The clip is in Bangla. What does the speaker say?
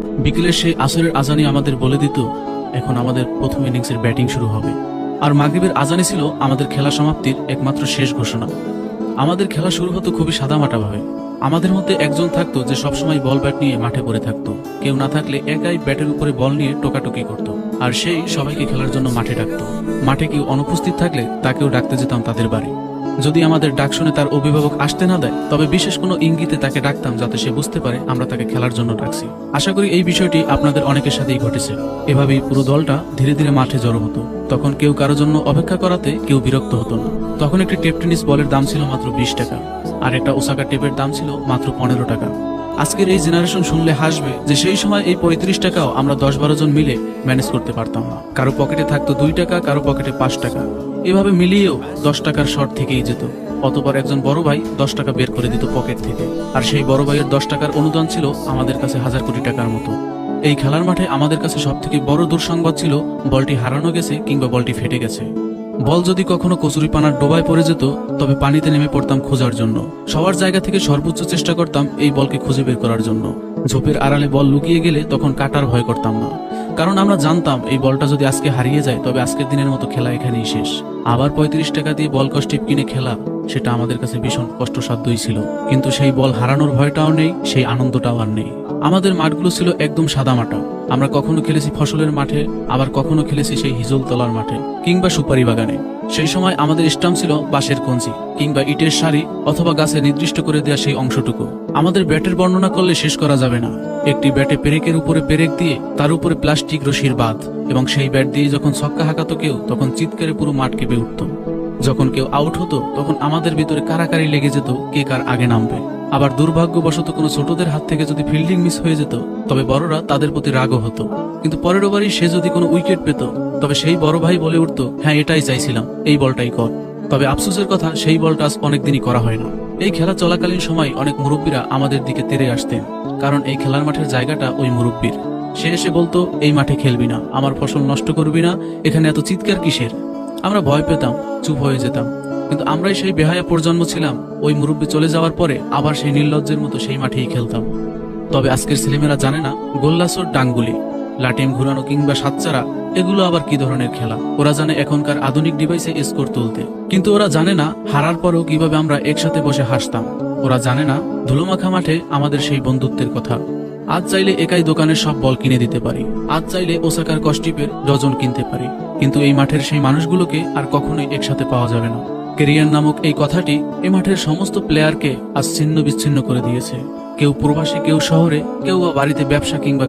বিকেলের সেই আসরের আজানই আমাদের বলে দিত এখন আমাদের প্রথম ইনিংসের ব্যাটিং শুরু হবে। আর মাগরিবের আজানই ছিল আমাদের খেলা সমাপ্তির একমাত্র শেষ ঘোষণা। আমাদের খেলা শুরু হতো খুবই সাদামাটাভাবে। আমাদের মধ্যে একজন থাকতো যে সবসময় বল ব্যাট নিয়ে মাঠে পড়ে থাকতো, কেউ না থাকলে একাই ব্যাটের উপরে বল নিয়ে টোকাটুকি করত। আর সেই সবাইকে খেলার জন্য মাঠে ডাকতো। মাঠে কেউ অনুপস্থিত থাকলে তাকেও ডাকতে যেতাম তাদের বাড়ি। যদি আমাদের ডাক শুনে তার অভিভাবক আসতে না দেয় তবে বিশেষ কোনো ইঙ্গিতে তাকে ডাকতাম যাতে সে বুঝতে পারে আমরা তাকে খেলার জন্য ডাকছি। আশা করি এই বিষয়টি আপনাদের অনেকের সাথেই ঘটেছে। এভাবেই পুরো দলটা ধীরে ধীরে মাঠে জড়ো হতো। তখন কেউ কারোর জন্য অপেক্ষা করাতে কেউ বিরক্ত হতো না। তখন একটি টেপ টেনিস বলের দাম ছিল মাত্র 20 টাকা, আর একটা ওসাকা টেপের দাম ছিল মাত্র 15 টাকা। আজকের এই জেনারেশন শুনলে হাসবে যে সেই সময় এই 35 টাকাও আমরা 10-12 জন মিলে ম্যানেজ করতে পারতাম না। কারো পকেটে থাকতো 2 টাকা, কারো পকেটে 5 টাকা। এভাবে মিলিয়েও 10 টাকার শর্ট থেকেই যেত। অতঃপর একজন বড় ভাই 10 টাকা বের করে দিত পকেট থেকে, আর সেই বড় ভাইয়ের 10 টাকার অনুদান ছিল আমাদের কাছে 1000 কোটি টাকার মতো। এই খেলার মাঠে আমাদের কাছে সবথেকে বড় দুঃসংবাদ ছিল বলটি হারানো গেছে কিংবা বলটি ফেটে গেছে। বল যদি কখনো কচুরিপানার ডোবায় পড়ে যেত তবে পানিতে নেমে পড়তাম খোঁজার জন্য। সবার জায়গা থেকে সর্বোচ্চ চেষ্টা করতাম এই বলকে খুঁজে বের করার জন্য। ঝোপের আড়ালে বল লুকিয়ে গেলে তখন কাটার ভয় করতাম না, কারণ আমরা জানতাম এই বলটা যদি আজকে হারিয়ে যায় তবে আজকের দিনের মতো খেলা এখানেই শেষ। আবার 35 টাকা দিয়ে বল কস্টিপ কিনে খেলা, সেটা আমাদের কাছে ভীষণ কষ্টসাধ্যই ছিল। কিন্তু সেই বল হারানোর ভয়টাও নেই, সেই আনন্দটাও আর নেই। আমাদের মাঠগুলো ছিল একদম সাদামাটা। আমরা কখনো খেলেছি ফসলের মাঠে, আবার কখনো খেলেছি সেই হিজলতলার মাঠে কিংবা সুপারি বাগানে। সেই সময় আমাদের স্টাম্প ছিল বাঁশের কঞ্চি কিংবা ইটের সারি অথবা গাছে নির্দিষ্ট করে দেওয়া সেই অংশটুকু। আমাদের ব্যাটের বর্ণনা করলে শেষ করা যাবে না। একটি ব্যাটে পেরেকের উপরে পেরেক দিয়ে তার উপরে প্লাস্টিক রশির বাঁধ, এবং সেই ব্যাট দিয়ে যখন ছক্কা হাঁকাতো কেউ তখন চিৎকারে পুরো মাঠ কেঁপে উঠত। যখন কেউ আউট হতো তখন আমাদের ভিতরে কারাকারি লেগে যেত কে কার আগে নামবে। আবার দুর্ভাগ্যবশত কোনো ছোটদের হাত থেকে যদি ফিল্ডিং মিস হয়ে যেত তবে বড়রা তাদের প্রতি রাগও হতো। কিন্তু পরের ওভারই সে যদি কোনো উইকেট পেত তবে সেই বড় ভাই বলে উঠতো, হ্যাঁ এটাই চাইছিলাম, এই বলটাই কর। তবে আফসোসের কথা, সেই বলটা অনেকদিনই করা হয় না। এই খেলা চলাকালীন সময় অনেক মুরব্বীরা আমাদের দিকে তেড়ে আসতেন, কারণ এই খেলার মাঠের জায়গাটা ওই মুরব্বীর। সে এসে বলতো, এই মাঠে খেলবি না, আমার ফসল নষ্ট করবি না, এখানে এত চিৎকার কিসের। আমরা ভয় পেতাম, চুপ হয়ে যেতাম। কিন্তু আমরাই সেই বেহায়া প্রজন্ম ছিলাম, ওই মুরব্বী চলে যাওয়ার পরে আবার সেই নির্লজ্জের মতো সেই মাঠেই খেলতাম। তবে আজকের ছেলেমেয়েরা জানে না গোল্লাসর, ডাঙ্গুলি, লাটিম ঘুরানো কিংবা সাতচারা এগুলো আবার কি ধরনের খেলা। ওরা জানে এখনকার আধুনিক ডিভাইসে স্কোর তুলতে, কিন্তু ওরা জানে না হারার পরেও কিভাবে আমরা একসাথে বসে হাসতাম। ওরা জানে না ধুলোমাখা মাঠে আমাদের সেই বন্ধুত্বের কথা। আজ চাইলে একাই দোকানের সব বল কিনে দিতে পারি, আজ চাইলে ওসাকার কস্টিপের ডজন কিনতে পারি, কিন্তু এই মাঠের সেই মানুষগুলোকে আর কখনোই একসাথে পাওয়া যাবে না। ক্যারিয়ার নামক এই কথাটি এই মাঠের সমস্ত প্লেয়ারকে আজ ছিন্ন বিচ্ছিন্ন করে দিয়েছে। কেউ প্রবাসী, কেউ শহরে, কেউ বা বাড়িতে ব্যবসা কিংবা